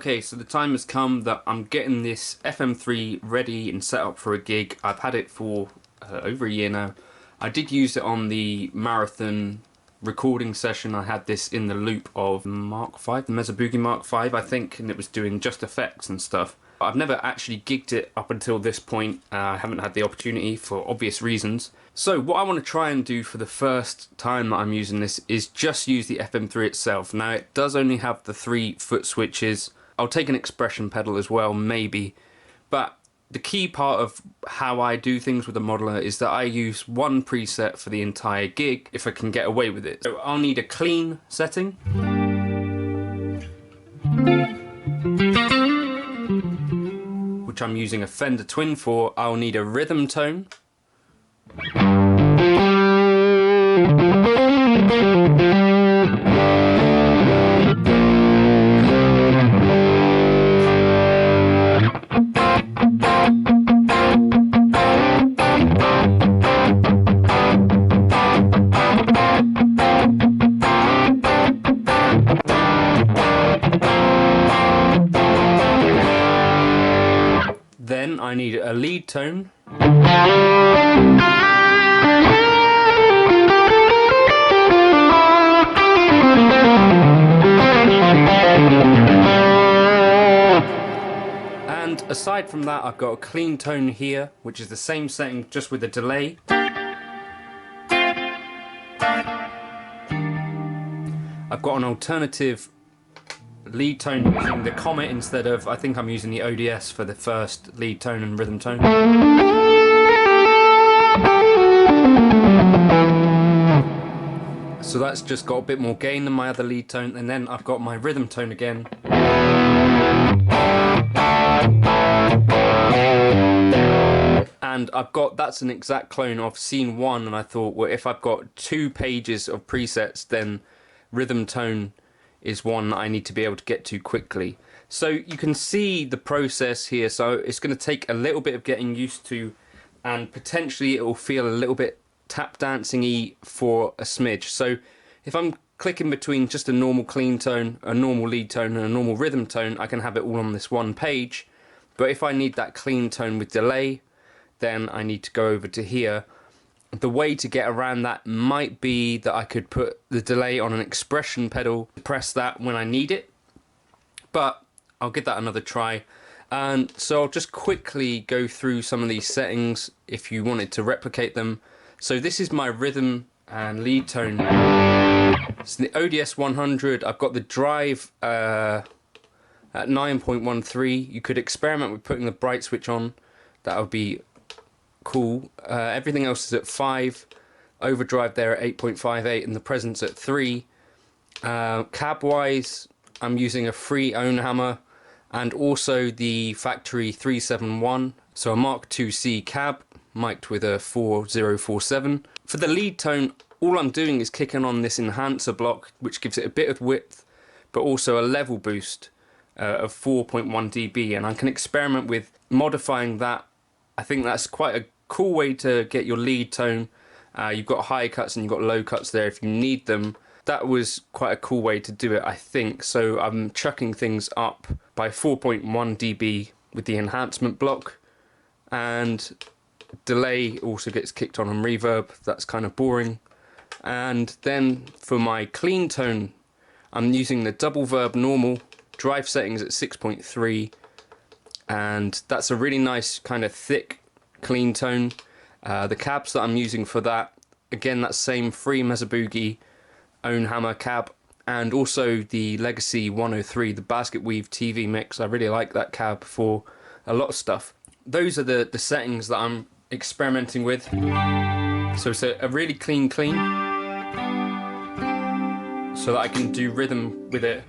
Okay, so the time has come that I'm getting this FM3 ready and set up for a gig. I've had it for over a year now. I did use it on the marathon recording session. I had this in the loop of Mark V, the Mesa Boogie Mark V, I think, and it was doing just effects and stuff. I've never actually gigged it up until this point. I haven't had the opportunity for obvious reasons. So what I want to try and do for the first time that I'm using this is just use the FM3 itself. Now it does only have the 3 foot switches. I'll take an expression pedal as well, maybe. But the key part of how I do things with the modeler is that I use one preset for the entire gig, if I can get away with it. So I'll need a clean setting. Which I'm using a Fender Twin for. I'll need a rhythm tone. Then I need a lead tone. And aside from that, I've got a clean tone here, which is the same setting just with a delay. I've got an alternative lead tone using the Comet instead of, I think I'm using the ODS for the first lead tone and rhythm tone. So that's just got a bit more gain than my other lead tone, and then I've got my rhythm tone again. And I've got, that's an exact clone of scene 1, and I thought, well, if I've got 2 pages of presets, then rhythm tone is one that I need to be able to get to quickly. So you can see the process here, so it's going to take a little bit of getting used to, and potentially it will feel a little bit tap dancing-y for a smidge. So if I'm clicking between just a normal clean tone, a normal lead tone and a normal rhythm tone, I can have it all on this one page. But if I need that clean tone with delay, then I need to go over to here. The way to get around that might be that I could put the delay on an expression pedal, press that when I need it, but I'll give that another try. And so I'll just quickly go through some of these settings if you wanted to replicate them. So this is my rhythm and lead tone. It's the ODS 100. I've got the drive at 9.13. You could experiment with putting the bright switch on. That would be cool. Everything else is at 5. Overdrive there at 8.58 and the presence at 3. Cab wise, I'm using a free own hammer and also the factory 371, so a Mark IIc cab mic'd with a 4047. For the lead tone, all I'm doing is kicking on this enhancer block, which gives it a bit of width but also a level boost of 4.1 dB, and I can experiment with modifying that. I think that's quite a cool way to get your lead tone. You've got high cuts and you've got low cuts there if you need them. That was quite a cool way to do it, I think. So I'm chucking things up by 4.1 dB with the enhancement block, and delay also gets kicked on reverb. That's kind of boring. And then for my clean tone, I'm using the double verb normal, drive settings at 6.3, and that's a really nice kind of thick clean tone. The cabs that I'm using for that, again, that same free Mesa Boogie own hammer cab, and also the Legacy 103, the basket weave TV mix. I really like that cab for a lot of stuff. Those are the settings that I'm experimenting with. So it's a really clean, so that I can do rhythm with it.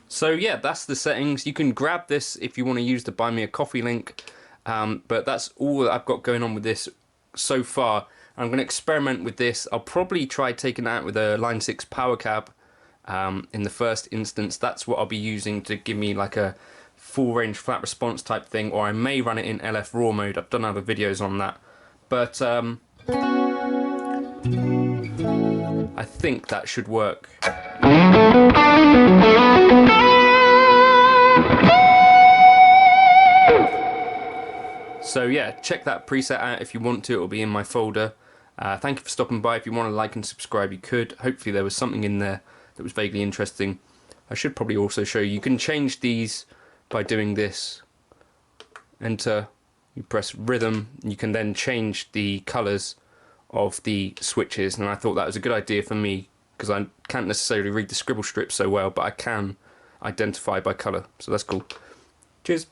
So yeah, that's the settings. You can grab this if you want to use the Buy Me a Coffee link, but that's all that I've got going on with this so far. I'm going to experiment with this. I'll probably try taking it out with a Line 6 power cab in the first instance. That's what I'll be using to give me like a full range flat response type thing, or I may run it in LF raw mode. I've done other videos on that, but I think that should work. So yeah, check that preset out if you want to. It'll be in my folder. Thank you for stopping by. If you want to like and subscribe, you could. Hopefully there was something in there that was vaguely interesting. I should probably also show you can change these by doing this. Enter, you press rhythm, you can then change the colours of the switches, and I thought that was a good idea for me because I can't necessarily read the scribble strips so well, but I can identify by colour, so that's cool. Cheers.